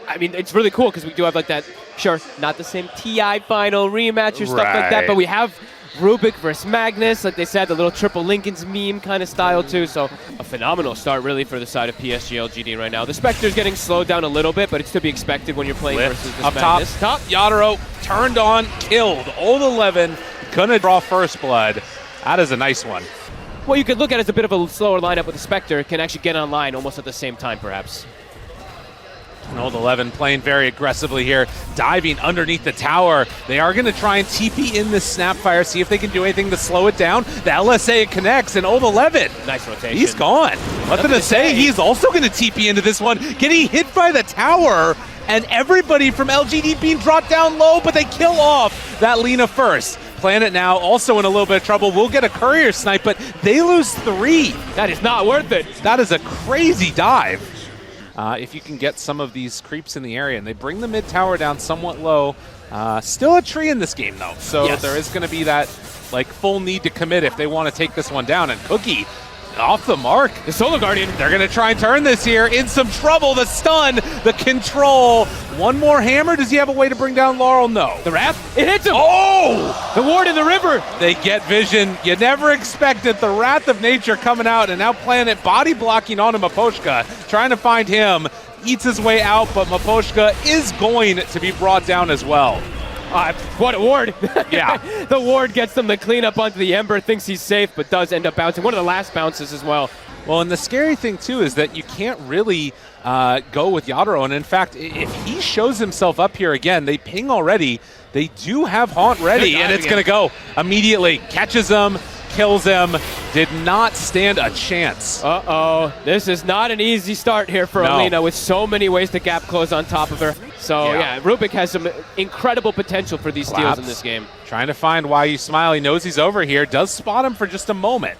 I mean, it's really cool because we do have like that, sure, not the same TI final rematch or stuff like that, but we have Rubik versus Magnus, like they said, the little triple Lincoln's meme kind of style too, so a phenomenal start really for the side of PSG LGD right now. The Spectre's getting slowed down a little bit, but it's to be expected when you're playing versus this Magnus. Top, Yatoro turned on, killed. Old 11, gonna draw first blood. That is a nice one. Well, you could look at it as a bit of a slower lineup with the Spectre, can actually get online almost at the same time perhaps. And Old 11 playing very aggressively here, diving underneath the tower. They are going to try and TP in this Snapfire, see if they can do anything to slow it down. The LSA connects, and Old 11. Nice rotation. He's gone. Nothing to say. He's also going to TP into this one, getting hit by the tower, and everybody from LGD being dropped down low, but they kill off that Lina first. Planet now also in a little bit of trouble. We'll get a courier snipe, but they lose 3. That is not worth it. That is a crazy dive. If you can get some of these creeps in the area, and they bring the mid tower down somewhat low. Still a tree in this game though, so yes, there is going to be that like full need to commit if they want to take this one down. And Cookie off the mark. The Solar Guardian. They're going to try and turn this here. In some trouble. The stun, the control. One more hammer. Does he have a way to bring down Larl? No. The Wrath? It hits him. Oh! The Ward in the river. They get vision. You never expected the Wrath of Nature coming out, and now Planet body blocking onto Miposhka, trying to find him. Eats his way out, but Miposhka is going to be brought down as well. What a ward. Yeah. The ward gets them to clean up onto the Ember, thinks he's safe, but does end up bouncing. One of the last bounces as well. Well, and the scary thing, too, is that you can't really go with Yatoro. And in fact, if he shows himself up here again, they ping already. They do have Haunt ready, and it's going to go immediately. Catches him, kills him. Did not stand a chance. Uh-oh. This is not an easy start here for Alina with so many ways to gap close on top of her. So, yeah, Rubik has some incredible potential for these steals in this game. Trying to find why you smile. He knows he's over here. Does spot him for just a moment.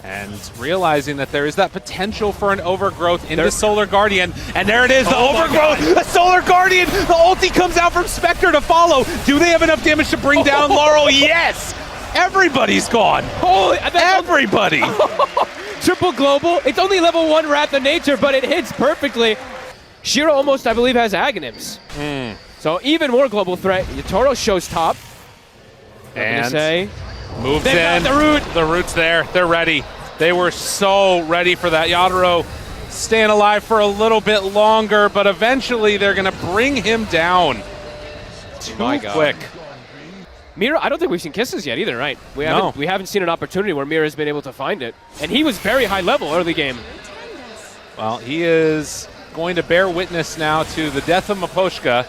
And realizing that there is that potential for an overgrowth into Solar Guardian. And there it is, the overgrowth, the Solar Guardian. The ulti comes out from Spectre to follow. Do they have enough damage to bring down Larl? Yes! Everybody's gone. Everybody. Triple global. It's only level 1 Wrath of Nature, but it hits perfectly. Shiro almost, I believe, has Aghanims. So even more global threat. Yatoro shows top. And moves in. Got the root. The root's there. They're ready. They were so ready for that. Yatoro staying alive for a little bit longer, but eventually they're going to bring him down. Too quick. Mira, I don't think we've seen kisses yet either, right? We haven't seen an opportunity where Mira's been able to find it. And he was very high level early game. Well, he is going to bear witness now to the death of Miposhka.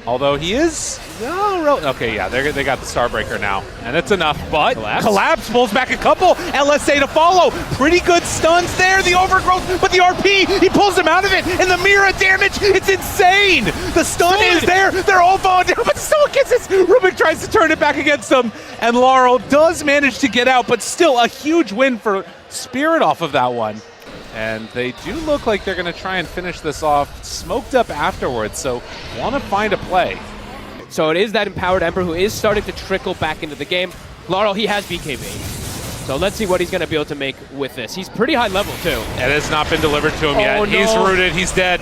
Although he is, okay, yeah, they got the Starbreaker now, and it's enough. But Collapse pulls back a couple. LSA to follow. Pretty good stuns there. The overgrowth, but the RP, he pulls him out of it, and the Mira damage, it's insane. The stun is there. They're all falling down, but still gets this. Rubik tries to turn it back against them, and Larl does manage to get out, but still a huge win for Spirit off of that one. And they do look like they're going to try and finish this off smoked up afterwards, so want to find a play. So it is that empowered Ember who is starting to trickle back into the game. Larl, he has BKB. So let's see what he's going to be able to make with this. He's pretty high level, too. It has not been delivered to him yet. No. He's rooted. He's dead.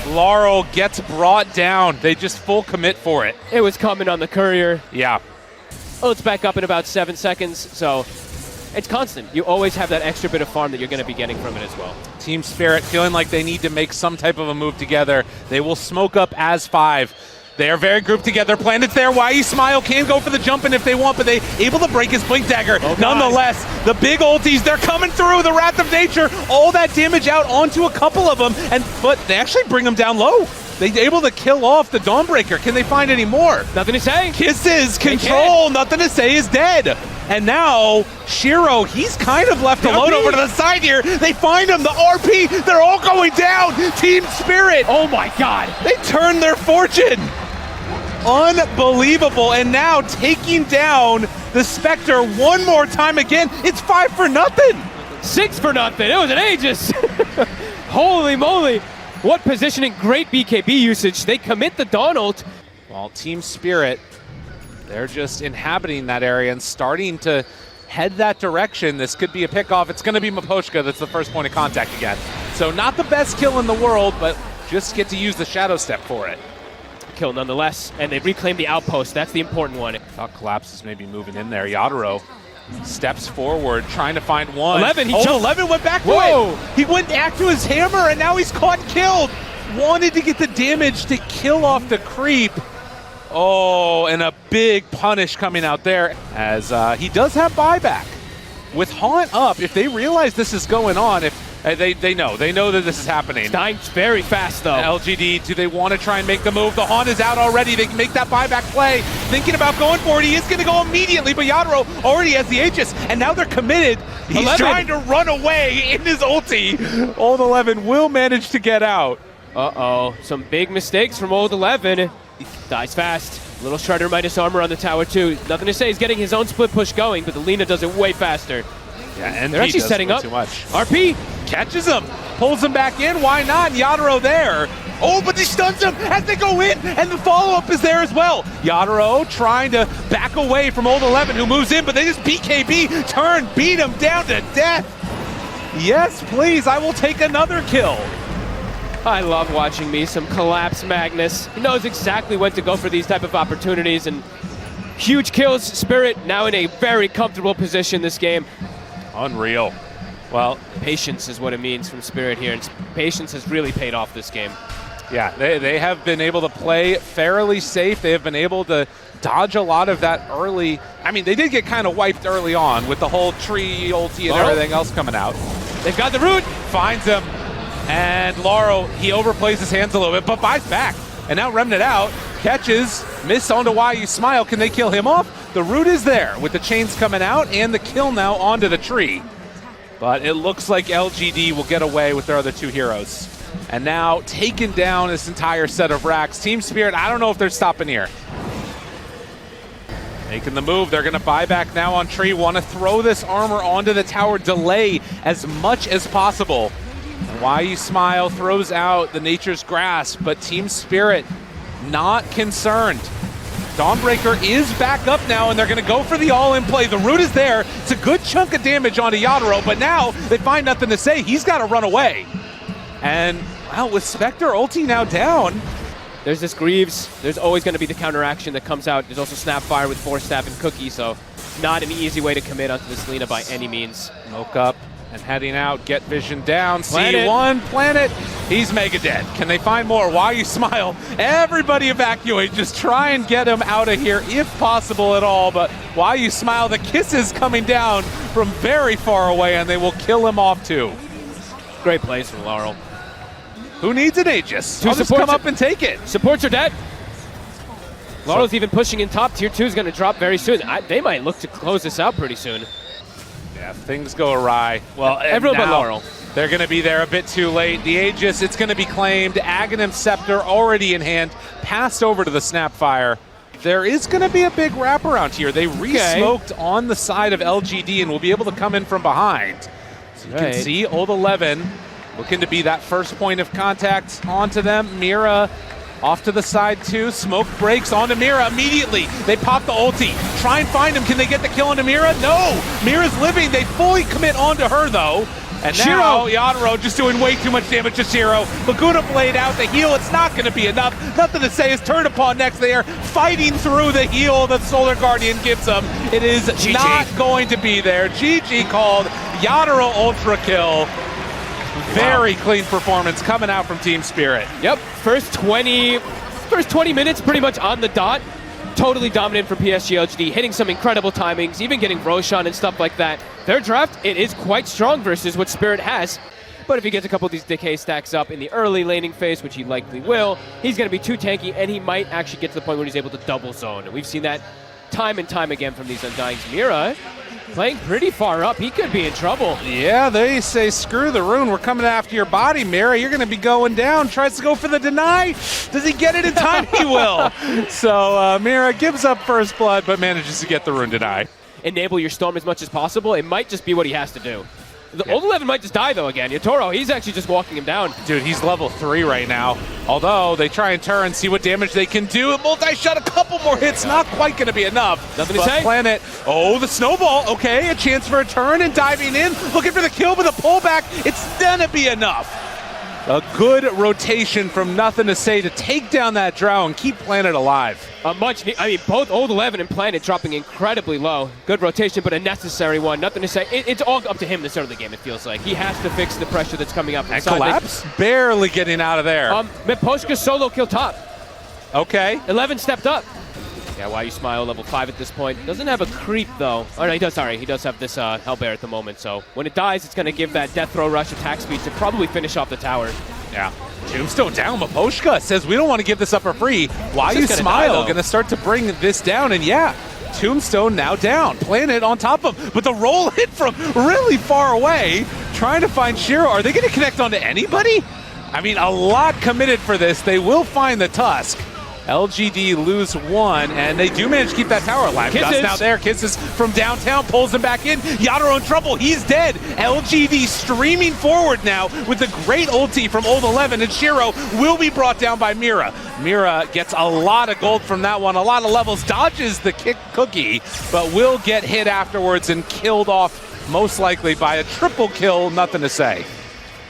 Larl gets brought down. They just full commit for it. It was coming on the courier. Yeah. Oh, it's back up in about 7 seconds, so it's constant. You always have that extra bit of farm that you're going to be getting from it as well. Team Spirit feeling like they need to make some type of a move together. They will smoke up as 5. They are very grouped together. Planet's there. YE Smile can go for the jump in if they want, but they able to break his Blink Dagger. Nonetheless, the big ultis, they're coming through. The Wrath of Nature, all that damage out onto a couple of them, but they actually bring them down low. They're able to kill off the Dawnbreaker. Can they find any more? Nothing to say. Kisses, control, Nothing to Say is dead. And now, Shiro, he's kind of left alone over to the side here. They find him, the RP, they're all going down. Team Spirit. Oh my God. They turned their fortune. Unbelievable. And now taking down the Spectre one more time again. It's 5-0. 6 for nothing. It was an Aegis. Holy moly. What positioning, great BKB usage. They commit the Dawn ult. Well, Team Spirit, they're just inhabiting that area and starting to head that direction. This could be a pickoff. It's going to be Miposhka that's the first point of contact again. So not the best kill in the world, but just get to use the shadow step for it. Kill nonetheless, and they reclaim the outpost. That's the important one. Thought Collapse is maybe moving in there. Yatoro steps forward, trying to find one. 11, 11 went back to it. He went back to his hammer, and now he's caught and killed. Wanted to get the damage to kill off the creep. Oh, and a big punish coming out there, as he does have buyback. With Haunt up, if they realize this is going on, if they know that this is happening. It's dying very fast, though. LGD, do they want to try and make the move? The Haunt is out already. They can make that buyback play. Thinking about going for it. He is going to go immediately, but Yatoro already has the Aegis, and now they're committed. He's 11. trying to run away in his ulti. Old 11 will manage to get out. Uh-oh, some big mistakes from Old 11. He dies fast. Little Shredder Midas armor on the tower, too. Nothing to say. He's getting his own split push going, but the Lina does it way faster. Yeah, and they're actually setting up. Too much. RP catches him, pulls him back in. Why not? Yatoro there. Oh, but he stuns him as they go in, and the follow-up is there as well. Yatoro trying to back away from Old 11, who moves in, but they just BKB, turn, beat him down to death. Yes, please, I will take another kill. I love watching me some Collapse Magnus. He knows exactly when to go for these type of opportunities, and huge kills. Spirit now in a very comfortable position this game. Unreal. Well, patience is what it means from Spirit here, and patience has really paid off this game. Yeah, they have been able to play fairly safe. They have been able to dodge a lot of that early. I mean, they did get kind of wiped early on with the whole tree ulti and everything else coming out. They've got the root. Finds him. And Larl, he overplays his hands a little bit, but buys back. And now Remnant out, catches, miss onto Why You Smile. Can they kill him off? The root is there with the chains coming out and the kill now onto the tree. But it looks like LGD will get away with their other two heroes. And now taking down this entire set of racks. Team Spirit, I don't know if they're stopping here. Making the move, they're gonna buy back now on tree. Want to throw this armor onto the tower, delay as much as possible. And Why You Smile throws out the Nature's Grasp, but Team Spirit not concerned. Dawnbreaker is back up now, and they're going to go for the all-in play. The root is there. It's a good chunk of damage onto Yatoro, but now they find nothing to say. He's got to run away. And, well, with Spectre ulti now down. There's this Greaves. There's always going to be the counteraction that comes out. There's also Snapfire with Force Staff and Cookie, so not an easy way to commit onto this Lina by any means. Smoke up and heading out. Get Vision down. Planet. C1, Planet. He's mega dead. Can they find more? Why You Smile? Everybody evacuate. Just try and get him out of here if possible at all. But Why You Smile, the kisses coming down from very far away, and they will kill him off too. Great plays from Larl. Who needs an Aegis? I'll just come up and take it. Supports are dead. Larl's even pushing in top. Tier 2 is going to drop very soon. They might look to close this out pretty soon. Yeah, things go awry. Well, everyone but Larl. They're going to be there a bit too late. The Aegis, it's going to be claimed. Aghanim Scepter already in hand. Passed over to the Snapfire. There is going to be a big wraparound here. They re-smoked on the side of LGD and will be able to come in from behind. So you can see Old 11 looking to be that first point of contact onto them. Mira off to the side too. Smoke breaks onto Mira immediately. They pop the ulti. Try and find him. Can they get the kill onto Mira? No! Mira's living. They fully commit onto her though. And now Yatoro just doing way too much damage to Shiro. Laguna Blade out the heal. It's not going to be enough. Nothing to say is turned upon next. They are fighting through the heal that Solar Guardian gives them. It is GG. Not going to be there. GG called. Yatoro ultra kill. Very clean performance coming out from Team Spirit. Yep, first 20 minutes pretty much on the dot. Totally dominant for PSG LGD, hitting some incredible timings, even getting Roshan and stuff like that. Their draft, it is quite strong versus what Spirit has. But if he gets a couple of these decay stacks up in the early laning phase, which he likely will, he's going to be too tanky, and he might actually get to the point where he's able to double zone. And we've seen that time and time again from these Undyings. Mira playing pretty far up. He could be in trouble. Yeah, they say, screw the rune. We're coming after your body, Mira. You're going to be going down. Tries to go for the deny. Does he get it in time? He will. So Mira gives up first blood, but manages to get the rune deny. Enable your storm as much as possible. It might just be what he has to do. The Old 11 might just die, though, again. Yatoro, he's actually just walking him down. Dude, he's level 3 right now. Although, they try and turn, see what damage they can do. A multi-shot, a couple more hits, not quite going to be enough. Nothing to say. Planet, oh, the snowball. Okay, a chance for a turn and diving in. Looking for the kill with a pullback. It's going to be enough. A good rotation from NothingToSay to take down that Drow and keep Planet alive. Both Old 11 and Planet dropping incredibly low. Good rotation, but a necessary one. NothingToSay. It's all up to him to start of the game, it feels like. He has to fix the pressure that's coming up from And side. Collapse barely getting out of there. Miposhka solo kill top. Okay. 11 stepped up. Yeah, why you smile, level 5 at this point. Doesn't have a creep, though. Oh, no, he does, sorry. He does have this Hellbear at the moment, so when it dies, it's going to give that Death Throw Rush attack speed to probably finish off the tower. Yeah. Tombstone down. Miposhka says, we don't want to give this up for free. Why you smile? Going to start to bring this down, and yeah, Tombstone now down. Planet on top of him, but the roll hit from really far away. Trying to find Shiro. Are they going to connect onto anybody? I mean, a lot committed for this. They will find the Tusk. LGD lose one, and they do manage to keep that tower alive. Dust now there. Kisses from downtown, pulls him back in. Yatoro in trouble. He's dead. LGD streaming forward now with the great ulti from Old 11, and Shiro will be brought down by Mira. Mira gets a lot of gold from that one, a lot of levels, dodges the kick cookie, but will get hit afterwards and killed off most likely by a triple kill. NothingToSay.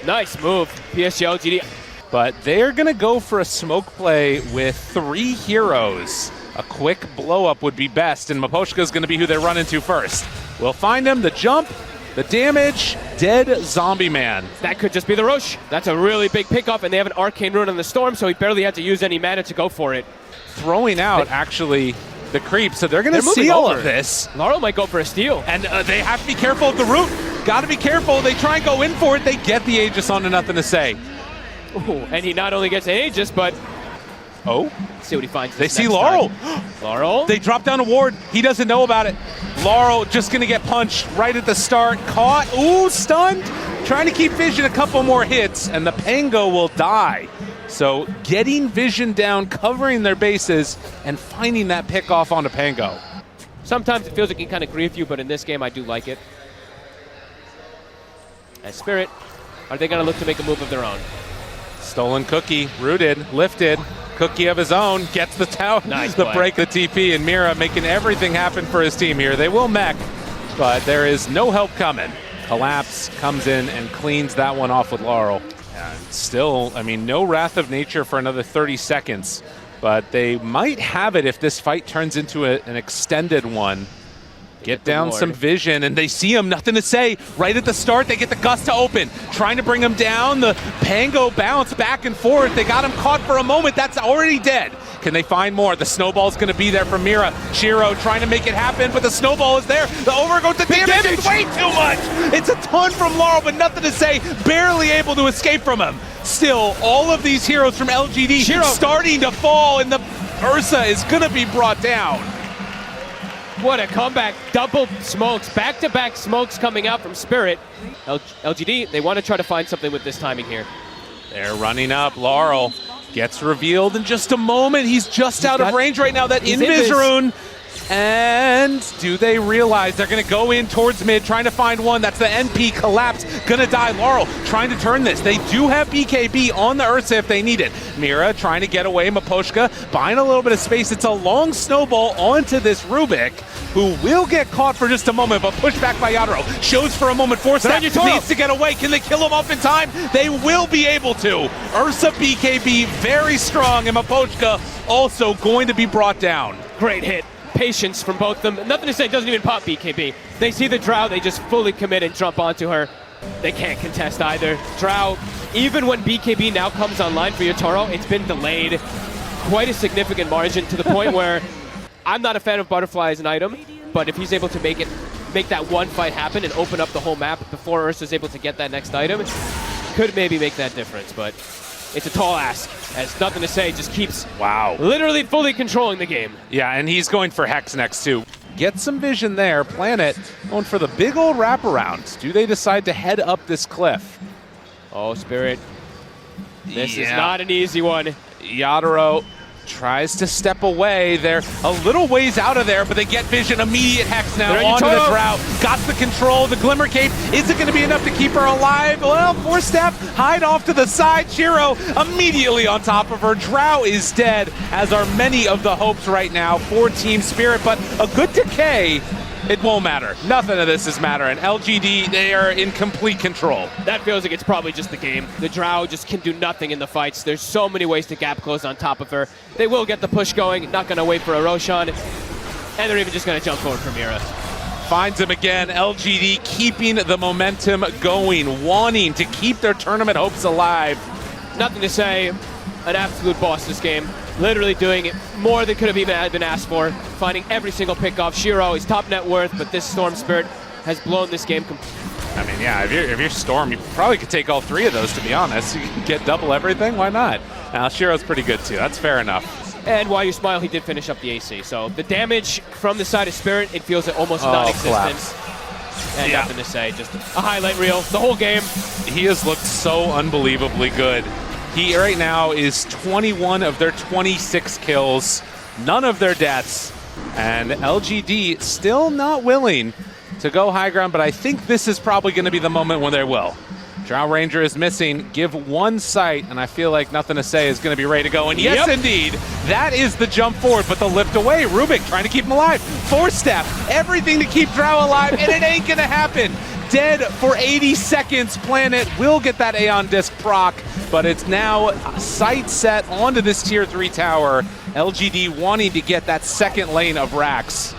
Nice move, PSG LGD. But they're going to go for a smoke play with 3 heroes. A quick blow-up would be best, and Miposhka is going to be who they run into first. We'll find him, the jump, the damage, dead zombie man. That could just be the Roche. That's a really big pickup, and they have an Arcane Rune on the Storm, so he barely had to use any mana to go for it. Throwing out, actually, the creep, so they're going to see all of this. Larl might go for a steal. And they have to be careful of the root. Got to be careful. They try and go in for it. They get the Aegis onto NothingToSay. Ooh, and he not only gets an Aegis, but... Oh? Let's see what he finds. They see Larl. Larl? They drop down a ward. He doesn't know about it. Larl just going to get punched right at the start. Caught. Ooh, stunned. Trying to keep Vision a couple more hits, and the Pango will die. So getting Vision down, covering their bases, and finding that pick off onto Pango. Sometimes it feels like it can kind of grief you, but in this game I do like it. As Spirit, are they going to look to make a move of their own? Stolen Cookie, rooted, lifted. Cookie of his own, gets the tower, nice the break, the TP, and Mira making everything happen for his team here. They will mech, but there is no help coming. Collapse comes in and cleans that one off with Larl. And still, I mean, no Wrath of Nature for another 30 seconds, but they might have it if this fight turns into an extended one. Get down some vision, and they see him. NothingToSay right at the start. They get the gust to open, trying to bring him down. The Pango bounce back and forth. They got him caught for a moment. That's already dead. Can they find more? The snowball's going to be there for Mira. Shiro trying to make it happen, but the snowball is there. The overgrowth, the damage is way too much. It's a ton from Larl, but NothingToSay barely able to escape from him. Still, all of these heroes from LGD starting to fall, and the Ursa is going to be brought down. What a comeback. Double smokes. Back-to-back smokes coming out from Spirit. LGD, they want to try to find something with this timing here. They're running up. Larl gets revealed in just a moment. He's just out of range right now. That Invis rune. And do they realize they're going to go in towards mid, trying to find one? That's the NP Collapse. Going to die. Larl trying to turn this. They do have BKB on the Ursa if they need it. Mira trying to get away. Miposhka buying a little bit of space. It's a long snowball onto this Rubik, who will get caught for just a moment, but pushed back by Yatoro. Shows for a moment. Force-Step needs to get away. Can they kill him off in time? They will be able to. Ursa BKB very strong, and Miposhka also going to be brought down. Great hit. Patience from both of them. NothingToSay doesn't even pop BKB. They see the Drow, they just fully commit and jump onto her. They can't contest either. Drow, even when BKB now comes online for Yatoro, it's been delayed quite a significant margin to the point where I'm not a fan of Butterfly as an item, but if he's able to make that one fight happen and open up the whole map before Ursa's able to get that next item, could maybe make that difference, but it's a tall ask, as NothingToSay just keeps literally fully controlling the game. Yeah, and he's going for Hex next too. Get some vision there. Planet going for the big old wraparound. Do they decide to head up this cliff? Oh, Spirit. This is not an easy one. Yatoro tries to step away. They're a little ways out of there, but they get vision. Immediate Hex now onto the Drow. Got the control. The Glimmer Cape. Is it going to be enough to keep her alive? Well, Force-Step, hide off to the side. Shiro immediately on top of her. Drow is dead, as are many of the hopes right now for Team Spirit, but a good decay it won't matter. Nothing of this is mattering. LGD, they are in complete control. That feels like it's probably just the game. The Drow just can do nothing in the fights. There's so many ways to gap close on top of her. They will get the push going, not going to wait for a Roshan, and they're even just going to jump forward for Mira. Finds him again. LGD keeping the momentum going, wanting to keep their tournament hopes alive. NothingToSay, an absolute boss this game. Literally doing it more than could have even been asked for. Finding every single pickoff. Shiro is top net worth, but this Storm Spirit has blown this game completely. I mean, yeah, if you're Storm, you probably could take all three of those, to be honest. You can get double everything, why not? Now, Shiro's pretty good too, that's fair enough. And while you smile, he did finish up the AC. So the damage from the side of Spirit, it feels almost non-existent. And yeah. NothingToSay, just a highlight reel the whole game. He has looked so unbelievably good. He right now is 21 of their 26 kills, none of their deaths, and LGD still not willing to go high ground, but I think this is probably going to be the moment when they will. Drow Ranger is missing, give one sight, and I feel like NothingToSay is going to be ready to go, and yes, indeed, that is the jump forward, but the lift away, Rubik trying to keep him alive, 4-step, everything to keep Drow alive, and it ain't going to happen. Dead for 80 seconds, Planet will get that Aeon Disc proc, but it's now sight set onto this tier 3 tower. LGD wanting to get that second lane of racks.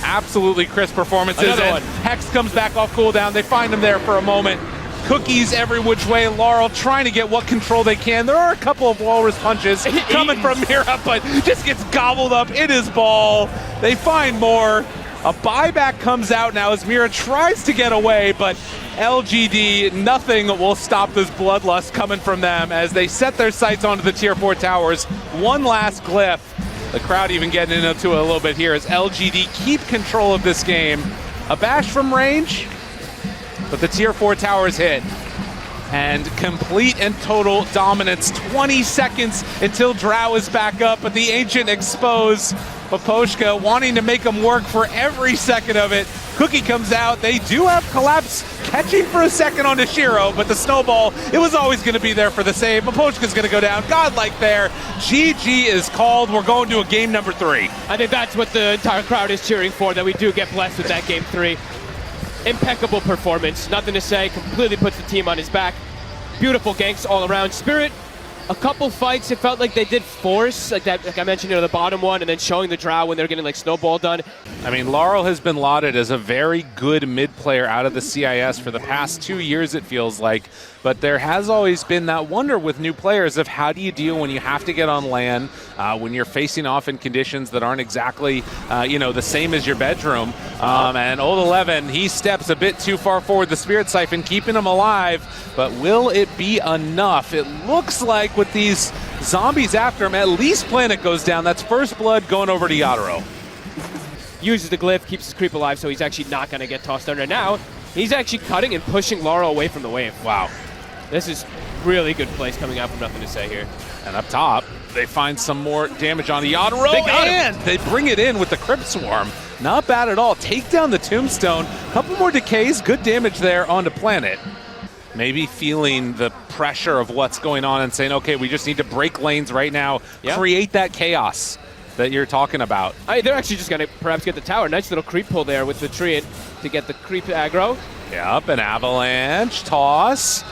Absolutely crisp performances. And Hex comes back off cooldown. They find him there for a moment. Cookies every which way. Larl trying to get what control they can. There are a couple of walrus punches coming from Mira, but just gets gobbled up in his ball. They find more. A buyback comes out now as Mira tries to get away, but LGD, nothing will stop this bloodlust coming from them as they set their sights onto the tier 4 towers. One last glyph. The crowd even getting into it a little bit here as LGD keep control of this game. A bash from range, but the tier 4 towers hit. And complete and total dominance. 20 seconds until Drow is back up, but the Ancient exposed. Miposhka wanting to make him work for every second of it. Cookie comes out. They do have Collapse catching for a second onto Shiro, but the snowball, it was always going to be there for the save. Miposhka's going to go down. Godlike there. GG is called. We're going to a game number 3. I think that's what the entire crowd is cheering for, that we do get blessed with that game 3. Impeccable performance. NothingToSay, completely puts the team on his back. Beautiful ganks all around. Spirit, a couple fights, it felt like they did force, like I mentioned, the bottom one, and then showing the Drow when they're getting like snowball done. I mean, Larl has been lauded as a very good mid player out of the CIS for the past 2 years, it feels like. But there has always been that wonder with new players of how do you deal when you have to get on LAN, when you're facing off in conditions that aren't exactly, the same as your bedroom. And Old 11, he steps a bit too far forward, the Spirit Siphon, keeping him alive. But will it be enough? It looks like with these zombies after him, at least Planet goes down. That's first blood going over to Yatoro. Uses the glyph, keeps his creep alive, so he's actually not going to get tossed under. Now, he's actually cutting and pushing Larl away from the wave. Wow. This is really good plays coming out from NothingToSay here. And up top, they find some more damage on the Yatoro, and they bring it in with the Crypt Swarm. Not bad at all. Take down the Tombstone. Couple more decays, good damage there onto Planet. Maybe feeling the pressure of what's going on and saying, okay, we just need to break lanes right now, create that chaos that you're talking about. They're actually just going to perhaps get the tower. Nice little creep pull there with the tree to get the creep aggro. Yep, an avalanche, toss.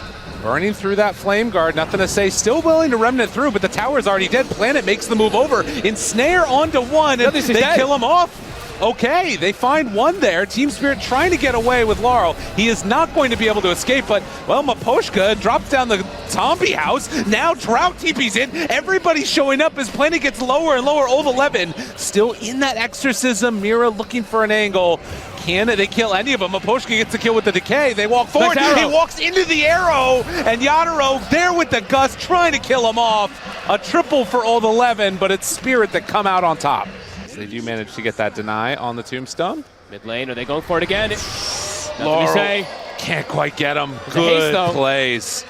Burning through that flame guard, NothingToSay still willing to remnant through, but the tower's already dead. Planet makes the move over, ensnare onto one, and they kill him off. Okay, they find one there. Team Spirit trying to get away with Larl. He is not going to be able to escape, but, well, Miposhka drops down the zombie house. Now Drow TP's in. Everybody's showing up as Planet gets lower and lower. Old 11 still in that exorcism. Mira looking for an angle. Can they kill any of them? Miposhka gets the kill with the decay. They walk forward. He walks into the arrow, and Yatoro there with the gust trying to kill him off. A triple for Old 11, but it's Spirit that come out on top. They do manage to get that deny on the Tombstone. Mid lane, are they going for it again? NothingToSay can't quite get him. Good plays.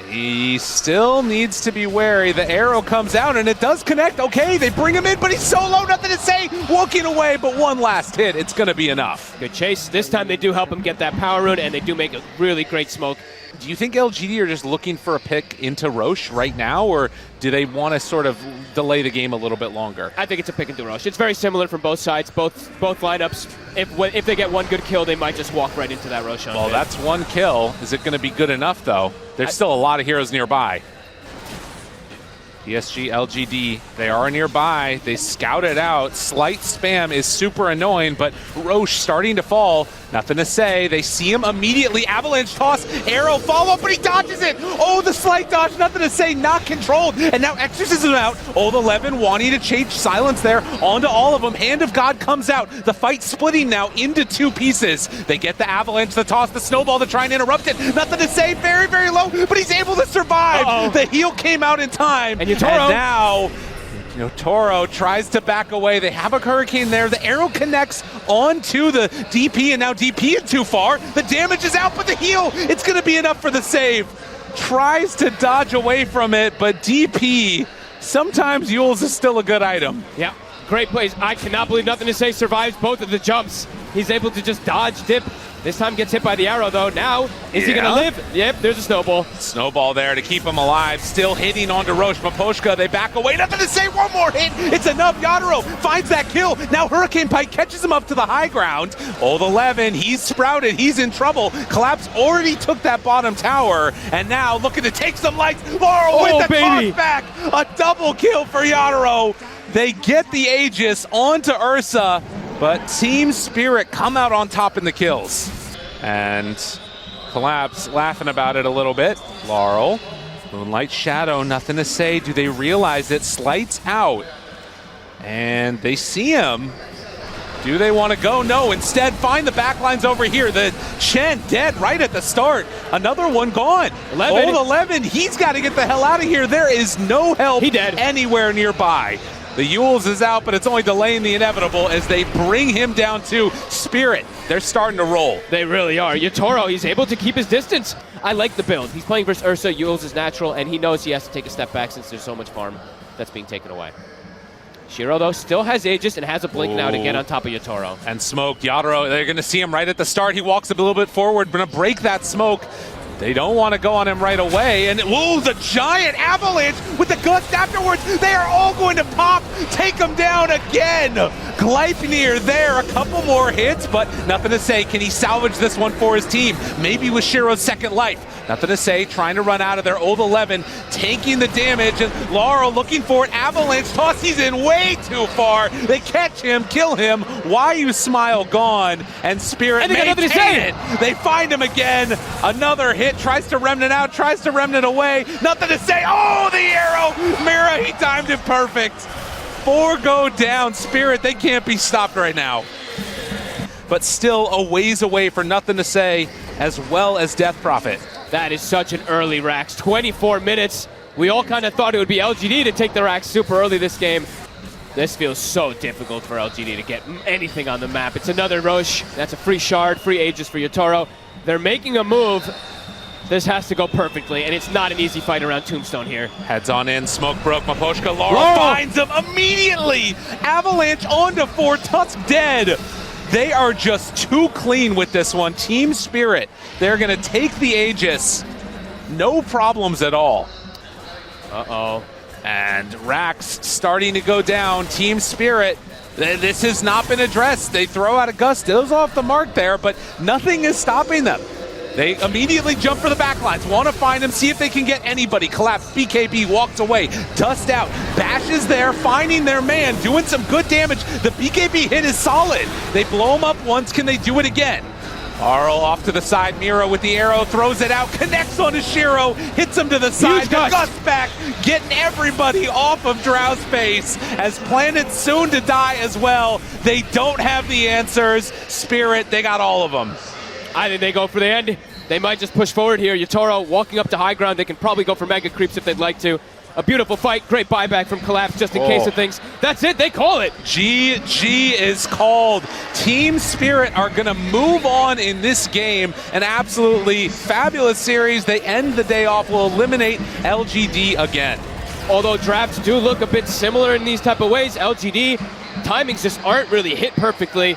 He still needs to be wary. The arrow comes out and it does connect. Okay, they bring him in, but he's solo. NothingToSay walking away, but one last hit. It's going to be enough. Good chase. This time they do help him get that power rune, and they do make a really great smoke Do you think LGD are just looking for a pick into Roche right now, or do they want to sort of delay the game a little bit longer? I think it's a pick into Roche. It's very similar from both sides, both lineups. If they get one good kill, they might just walk right into that Roche. Well, that's one kill. Is it going to be good enough, though? There's still a lot of heroes nearby. PSG LGD, they are nearby. They scout it out. Slight spam is super annoying, but Roche starting to fall. Nothing to say. They see him immediately. Avalanche toss, arrow follow up, but he dodges it. Oh, the slight dodge. Nothing to say. Not controlled. And now Exorcism out. Old 11 wanting to change silence there onto all of them. Hand of God comes out. The fight splitting now into two pieces. They get the Avalanche, the toss, the snowball to try and interrupt it. Nothing to say. Very, very low, but he's able to survive. The heal came out in time. And Yatoro. And now Yatoro tries to back away. They have a hurricane there. The arrow connects onto the DP, and now DP is too far. The damage is out, but the heal, it's going to be enough for the save. Tries to dodge away from it, but DP, sometimes Yules is still a good item. Yeah, great plays. I cannot believe Nothing to Say survives both of the jumps. He's able to just dodge, dip. This time gets hit by the arrow, though. Now, is he going to live? Yep, there's a snowball. Snowball there to keep him alive. Still hitting onto Roche. Miposhka, they back away. Nothing to say. One more hit. It's enough. Yatoro finds that kill. Now Hurricane Pike catches him up to the high ground. Old 11, he's sprouted. He's in trouble. Collapse already took that bottom tower. And now looking to take some lights. Larl with the toss back. A double kill for Yatoro. They get the Aegis onto Ursa. But Team Spirit come out on top in the kills. And Collapse laughing about it a little bit. Larl, Moonlight Shadow, Nothing to Say. Do they realize it? Slights out. And they see him. Do they want to go? No, instead find the backlines over here. The Chen dead right at the start. Another one gone. 11. Old 11, he's got to get the hell out of here. There is no help anywhere nearby. The Yules is out, but it's only delaying the inevitable as they bring him down to Spirit. They're starting to roll. They really are. Yatoro, he's able to keep his distance. I like the build. He's playing versus Ursa. Yules is natural, and he knows he has to take a step back since there's so much farm that's being taken away. Shiro, though, still has Aegis and has a blink now to get on top of Yatoro. And smoke. Yatoro, they're going to see him right at the start. He walks a little bit forward, going to break that smoke. They don't want to go on him right away, and the giant avalanche with the gust afterwards. They are all going to pop, take him down again. Gleipnir there, a couple more hits, but Nothing to Say. Can he salvage this one for his team? Maybe with Shiro's second life. Nothing to Say, trying to run out of their Old 11, taking the damage, and Larl looking for an avalanche toss. He's in way too far. They catch him, kill him. Why You Smile gone, and Spirit maintain it. They find him again. Another hit, tries to remnant out, tries to remnant away. Nothing to Say. Oh, the arrow. Mira, he timed it perfect. 4 go down. Spirit, they can't be stopped right now. But still a ways away for Nothing to Say, as well as Death Prophet. That is such an early Rax. 24 minutes. We all kind of thought it would be LGD to take the Rax super early this game. This feels so difficult for LGD to get anything on the map. It's another Roche. That's a free shard, free Aegis for Yatoro. They're making a move. This has to go perfectly, and it's not an easy fight around Tombstone here. Heads on in, smoke broke. Miposhka, Larl finds him immediately. Avalanche onto 4, Tusk dead. They are just too clean with this one. Team Spirit, they're going to take the Aegis. No problems at all. Uh-oh. And Rax starting to go down. Team Spirit, this has not been addressed. They throw out a gust. Goes off the mark there, but nothing is stopping them. They immediately jump for the backlines, want to find him, see if they can get anybody. Collapse, BKB walks away, dust out, bashes there, finding their man, doing some good damage. The BKB hit is solid. They blow him up once, can they do it again? Larl off to the side, Mira with the arrow, throws it out, connects onto Shiro, hits him to the side, the gust back, getting everybody off of Drow's face, as Planet's soon to die as well. They don't have the answers. Spirit, they got all of them. I think they go for the end. They might just push forward here. Yatoro walking up to high ground. They can probably go for mega creeps if they'd like to. A beautiful fight. Great buyback from Collapse just in case of things. That's it. They call it. GG is called. Team Spirit are going to move on in this game. An absolutely fabulous series. They end the day off. Will eliminate LGD again. Although drafts do look a bit similar in these type of ways, LGD timings just aren't really hit perfectly.